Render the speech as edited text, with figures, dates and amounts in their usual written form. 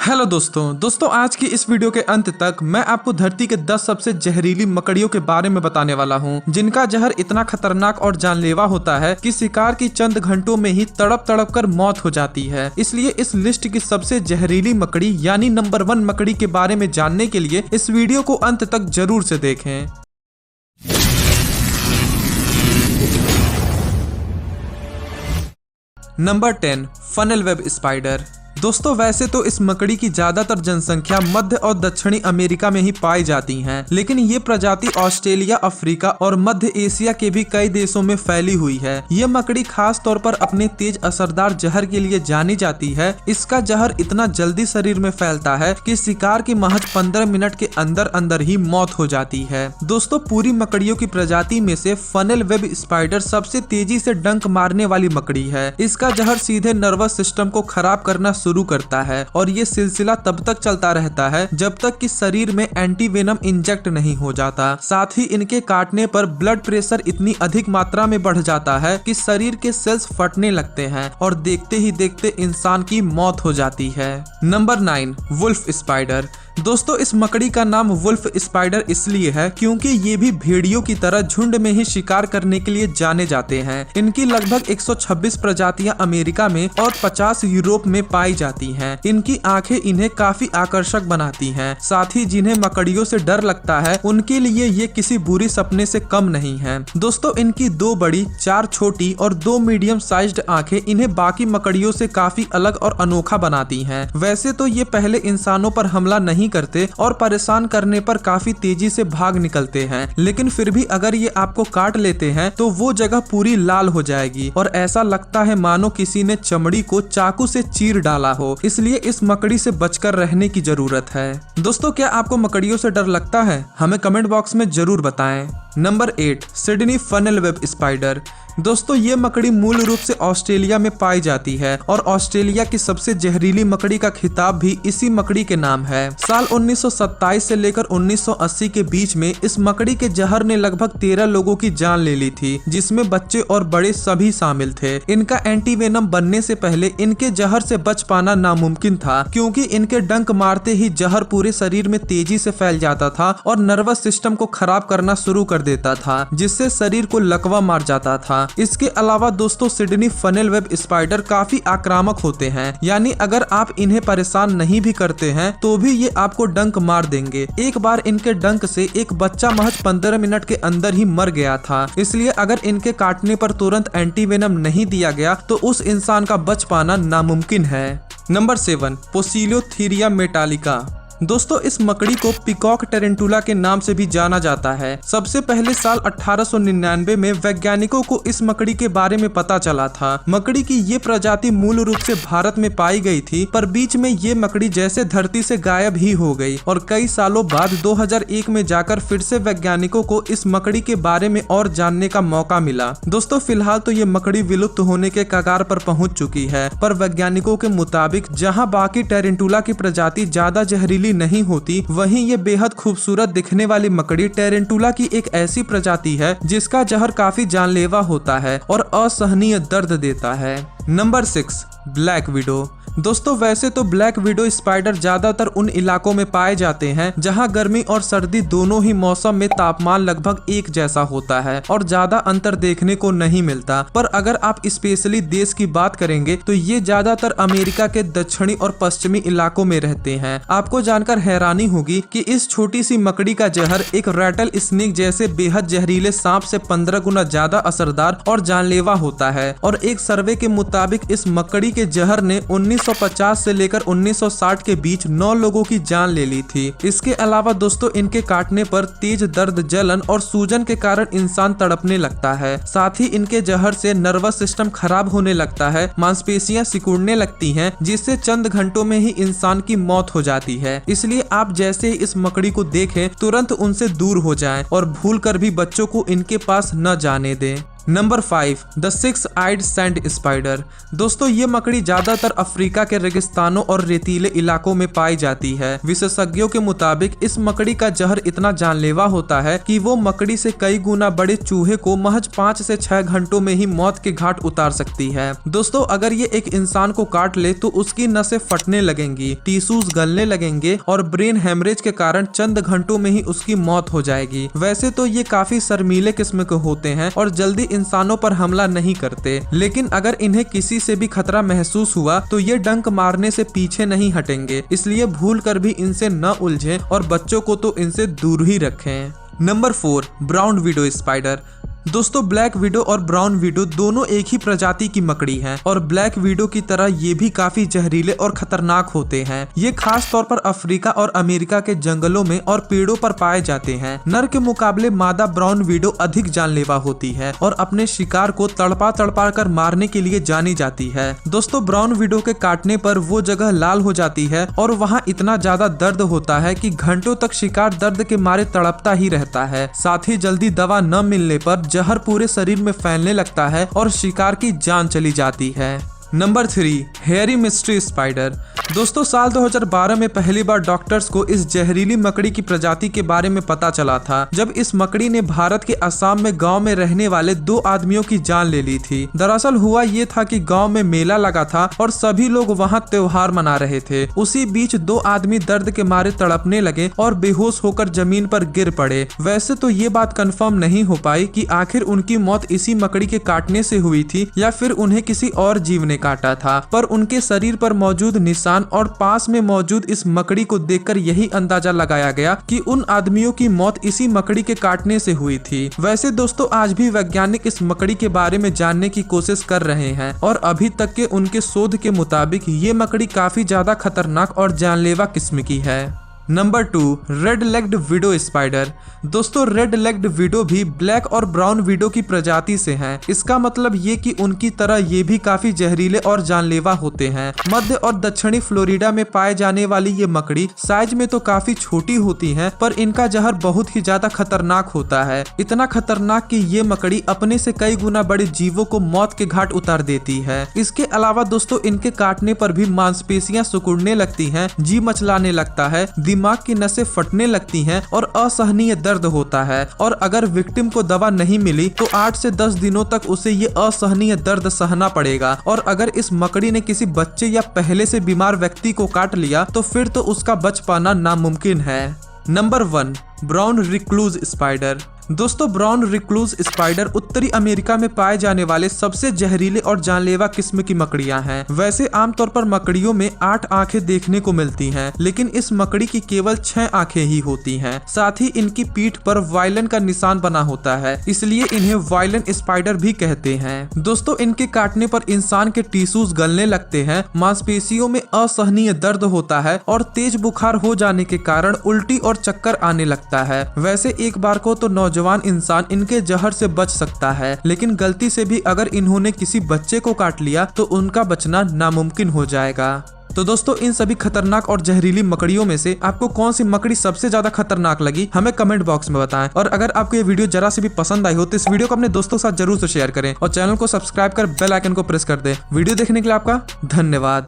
Hello दोस्तों आज की इस वीडियो के अंत तक मैं आपको धरती के 10 सबसे जहरीली मकड़ियों के बारे में बताने वाला हूं, जिनका जहर इतना खतरनाक और जानलेवा होता है कि शिकार की चंद घंटों में ही तड़प तड़प कर मौत हो जाती है। इसलिए इस लिस्ट की सबसे जहरीली मकड़ी यानी नंबर 1 मकड़ी के बारे में जानने के लिए इस वीडियो को अंत तक जरूर से देखें। Number 10 funnel web spider. दोस्तों वैसे तो इस मकड़ी की ज्यादातर जनसंख्या मध्य और दक्षिणी अमेरिका में ही पाई जाती है, लेकिन ये प्रजाति ऑस्ट्रेलिया, अफ्रीका और मध्य एशिया के भी कई देशों में फैली हुई है। ये मकड़ी खास तौर पर अपने तेज असरदार जहर के लिए जानी जाती है। इसका जहर इतना जल्दी शरीर में फैलता है कि शिकार की महज 15 मिनट के अंदर अंदर ही मौत हो जाती है। दोस्तों पूरी मकड़ियों की प्रजाति में से फनल वेब स्पाइडर सबसे तेजी से डंक मारने वाली मकड़ी है। इसका जहर सीधे नर्वस सिस्टम को खराब करना शुरू करता है और ये सिलसिला तब तक चलता रहता है जब तक कि शरीर में एंटी वेनम इंजेक्ट नहीं हो जाता। साथ ही इनके काटने पर ब्लड प्रेशर इतनी अधिक मात्रा में बढ़ जाता है कि शरीर के सेल्स फटने लगते हैं और देखते ही देखते इंसान की मौत हो जाती है। Number 9 wolf spider. दोस्तों इस मकड़ी का नाम वुल्फ स्पाइडर इसलिए है क्योंकि ये भी भेड़ियों की तरह झुंड में ही शिकार करने के लिए जाने जाते हैं। इनकी लगभग 126 प्रजातियां अमेरिका में और 50 यूरोप में पाई जाती हैं। इनकी आंखें इन्हें काफी आकर्षक बनाती हैं। साथ ही जिन्हें मकड़ियों से डर लगता है उनके लिए ये किसी बुरी सपने से कम नहीं है। दोस्तों इनकी 2 बड़ी, 4 छोटी और 2 मीडियम साइज्ड आंखें इन्हें बाकी मकड़ियों से काफी अलग और अनोखा बनाती हैं। वैसे तो ये पहले इंसानों पर हमला नहीं करते और परेशान करने पर काफी तेजी से भाग निकलते हैं, लेकिन फिर भी अगर ये आपको काट लेते हैं तो वो जगह पूरी लाल हो जाएगी और ऐसा लगता है मानो किसी ने चमड़ी को चाकू से चीर डाला हो। इसलिए इस मकड़ी से बचकर रहने की जरूरत है। दोस्तों क्या आपको मकड़ियों से डर लगता है? हमें कमेंट बॉक्स में जरूर बताएं। Number 8 Sydney funnel web spider. दोस्तों ये मकड़ी मूल रूप से ऑस्ट्रेलिया में पाई जाती है और ऑस्ट्रेलिया की सबसे जहरीली मकड़ी का खिताब भी इसी मकड़ी के नाम है। साल 1927 से लेकर 1980 के बीच में इस मकड़ी के जहर ने लगभग 13 लोगों की जान ले ली थी, जिसमें बच्चे और बड़े सभी शामिल थे। इनका एंटी वेनम बनने से पहले इनके जहर से बच पाना नामुमकिन था, क्योंकि इनके डंक मारते ही जहर पूरे शरीर में तेजी से फैल जाता था और नर्वस सिस्टम को खराब करना शुरू कर देता था, जिससे शरीर को लकवा मार जाता था। इसके अलावा दोस्तों सिडनी फनल वेब स्पाइडर काफी आक्रामक होते हैं, यानी अगर आप इन्हें परेशान नहीं भी करते हैं तो भी ये आपको डंक मार देंगे। एक बार इनके डंक से एक बच्चा महज 15 मिनट के अंदर ही मर गया था। इसलिए अगर इनके काटने पर तुरंत एंटी वेनम नहीं दिया गया तो उस इंसान का बच पाना नामुमकिन है। Number 7 Poecilotheria metallica. दोस्तों इस मकड़ी को पिकॉक टेरेंटुला के नाम से भी जाना जाता है। सबसे पहले साल 1899 में वैज्ञानिकों को इस मकड़ी के बारे में पता चला था। मकड़ी की ये प्रजाति मूल रूप से भारत में पाई गई थी, पर बीच में ये मकड़ी जैसे धरती से गायब ही हो गई और कई सालों बाद 2001 में जाकर फिर से वैज्ञानिकों को इस मकड़ी के बारे में और जानने का मौका मिला। दोस्तों फिलहाल तो ये मकड़ी विलुप्त होने के कगार पर पहुंच चुकी है, पर वैज्ञानिकों के मुताबिक जहाँ बाकी टेरेंटुला की प्रजाति ज्यादा जहरीली नहीं होती, वहीं ये बेहद खूबसूरत दिखने वाली मकड़ी टेरेंटुला की एक ऐसी प्रजाति है जिसका जहर काफी जानलेवा होता है और असहनीय दर्द देता है। Number 6 black window. दोस्तों वैसे तो ब्लैक विडो स्पाइडर ज्यादातर उन इलाकों में पाए जाते हैं जहां गर्मी और सर्दी दोनों ही मौसम में तापमान लगभग एक जैसा होता है और ज्यादा अंतर देखने को नहीं मिलता। पर अगर आप स्पेशली देश की बात करेंगे तो ये ज्यादातर अमेरिका के दक्षिणी और पश्चिमी इलाकों में रहते हैं। आपको जानकर हैरानी होगी कि इस छोटी सी मकड़ी का जहर एक रैटल स्नेक जैसे बेहद जहरीले सांप से 15 गुना ज्यादा असरदार और जानलेवा होता है। और एक सर्वे के मुताबिक इस मकड़ी के जहर ने 1950 से लेकर 1960 के बीच 9 लोगों की जान ले ली थी। इसके अलावा दोस्तों इनके काटने पर तेज दर्द, जलन और सूजन के कारण इंसान तड़पने लगता है। साथ ही इनके जहर से नर्वस सिस्टम खराब होने लगता है, मांसपेशियां सिकुड़ने लगती हैं, जिससे चंद घंटों में ही इंसान की मौत हो जाती है। इसलिए आप जैसे ही इस मकड़ी को देखें तुरंत उनसे दूर हो जाएं और भूल कर भी बच्चों को इनके पास न जाने दें। नंबर 5 द 6-आइड सैंड स्पाइडर। दोस्तों ये मकड़ी ज्यादातर अफ्रीका के रेगिस्तानों और रेतीले इलाकों में पाई जाती है। विशेषज्ञों के मुताबिक इस मकड़ी का जहर इतना जानलेवा होता है कि वो मकड़ी से कई गुना बड़े चूहे को महज 5 से 6 घंटों में ही मौत के घाट उतार सकती है। दोस्तों अगर ये एक इंसान को काट ले तो उसकी नसें फटने लगेंगी, टिश्यूज गलने लगेंगे और ब्रेन हेमरेज के कारण चंद घंटों में ही उसकी मौत हो जाएगी। वैसे तो ये काफी शर्मीले किस्म के होते हैं और जल्दी इंसानों पर हमला नहीं करते, लेकिन अगर इन्हें किसी से भी खतरा महसूस हुआ तो ये डंक मारने से पीछे नहीं हटेंगे। इसलिए भूल कर भी इनसे न उलझें और बच्चों को तो इनसे दूर ही रखें। Number 4 brown widow spider. दोस्तों ब्लैक विडो और ब्राउन विडो दोनों एक ही प्रजाति की मकड़ी हैं और ब्लैक विडो की तरह ये भी काफी जहरीले और खतरनाक होते हैं। ये खास तौर पर अफ्रीका और अमेरिका के जंगलों में और पेड़ों पर पाए जाते हैं। नर के मुकाबले मादा ब्राउन विडो अधिक जानलेवा होती है और अपने शिकार को तड़पा तड़पा कर मारने के लिए जानी जाती है। दोस्तों ब्राउन विडो के काटने पर वो जगह लाल हो जाती है और वहाँ इतना ज्यादा दर्द होता है कि घंटों तक शिकार दर्द के मारे तड़पता ही रहता है। साथ ही जल्दी दवा न मिलने पर जहर पूरे शरीर में फैलने लगता है और शिकार की जान चली जाती है। Number 3 hairy mystery spider. दोस्तों साल 2012 में पहली बार डॉक्टर्स को इस जहरीली मकड़ी की प्रजाति के बारे में पता चला था, जब इस मकड़ी ने भारत के असम में गांव में रहने वाले 2 आदमियों की जान ले ली थी। दरअसल हुआ ये था कि गांव में मेला लगा था और सभी लोग वहां त्योहार मना रहे थे। उसी बीच 2 आदमी दर्द के मारे तड़पने लगे और बेहोश होकर जमीन पर गिर पड़े। वैसे तो ये बात कंफर्म नहीं हो पाई कि आखिर उनकी मौत इसी मकड़ी के काटने से हुई थी या फिर उन्हें किसी और जीव ने काटा था, पर उनके शरीर पर मौजूद निशान और पास में मौजूद इस मकड़ी को देखकर यही अंदाजा लगाया गया कि उन आदमियों की मौत इसी मकड़ी के काटने से हुई थी। वैसे दोस्तों आज भी वैज्ञानिक इस मकड़ी के बारे में जानने की कोशिश कर रहे हैं और अभी तक के उनके शोध के मुताबिक ये मकड़ी काफी ज्यादा खतरनाक और जानलेवा किस्म की है। Number 2 red legged widow spider. दोस्तों रेड लेग्ड विडो भी ब्लैक और ब्राउन विडो की प्रजाति से हैं। इसका मतलब ये कि उनकी तरह ये भी काफी जहरीले और जानलेवा होते हैं। मध्य और दक्षिणी फ्लोरिडा में पाए जाने वाली ये मकड़ी साइज में तो काफी छोटी होती हैं, पर इनका जहर बहुत ही ज्यादा खतरनाक होता है। इतना खतरनाक कि ये मकड़ी अपने से कई गुना बड़े जीवों को मौत के घाट उतार देती है। इसके अलावा दोस्तों इनके काटने पर भी मांसपेशियां सिकुड़ने लगती हैं, जी मचलाने लगता है, दिमाग की नसें फटने लगती हैं और असहनीय दर्द होता है। और अगर विक्टिम को दवा नहीं मिली तो 8 से 10 दिनों तक उसे ये असहनीय दर्द सहना पड़ेगा। और अगर इस मकड़ी ने किसी बच्चे या पहले से बीमार व्यक्ति को काट लिया तो फिर तो उसका बच पाना नामुमकिन है। Number 1 brown recluse spider. दोस्तों ब्राउन रिक्लूज स्पाइडर उत्तरी अमेरिका में पाए जाने वाले सबसे जहरीले और जानलेवा किस्म की मकड़ियां हैं। वैसे आमतौर पर मकड़ियों में 8 आंखें देखने को मिलती हैं, लेकिन इस मकड़ी की केवल 6 आंखें ही होती हैं। साथ ही इनकी पीठ पर वायलन का निशान बना होता है, इसलिए इन्हें वायलन स्पाइडर भी कहते हैं। दोस्तों इनके काटने पर इंसान के टिश्यूज गलने लगते हैं, मांसपेशियों में असहनीय दर्द होता है और तेज बुखार हो जाने के कारण उल्टी और चक्कर आने लगता है। वैसे एक बार को तो नौजवान इंसान इनके जहर से बच सकता है, लेकिन गलती से भी अगर इन्होंने किसी बच्चे को काट लिया तो उनका बचना नामुमकिन हो जाएगा। तो दोस्तों इन सभी खतरनाक और जहरीली मकड़ियों में से आपको कौन सी मकड़ी सबसे ज्यादा खतरनाक लगी हमें कमेंट बॉक्स में बताएं। और अगर आपको ये वीडियो जरा से भी पसंद आई हो तो इस वीडियो को अपने दोस्तों के साथ जरूर से शेयर करें और चैनल को सब्सक्राइब कर बेल आइकन को प्रेस कर दें। वीडियो देखने के लिए आपका धन्यवाद।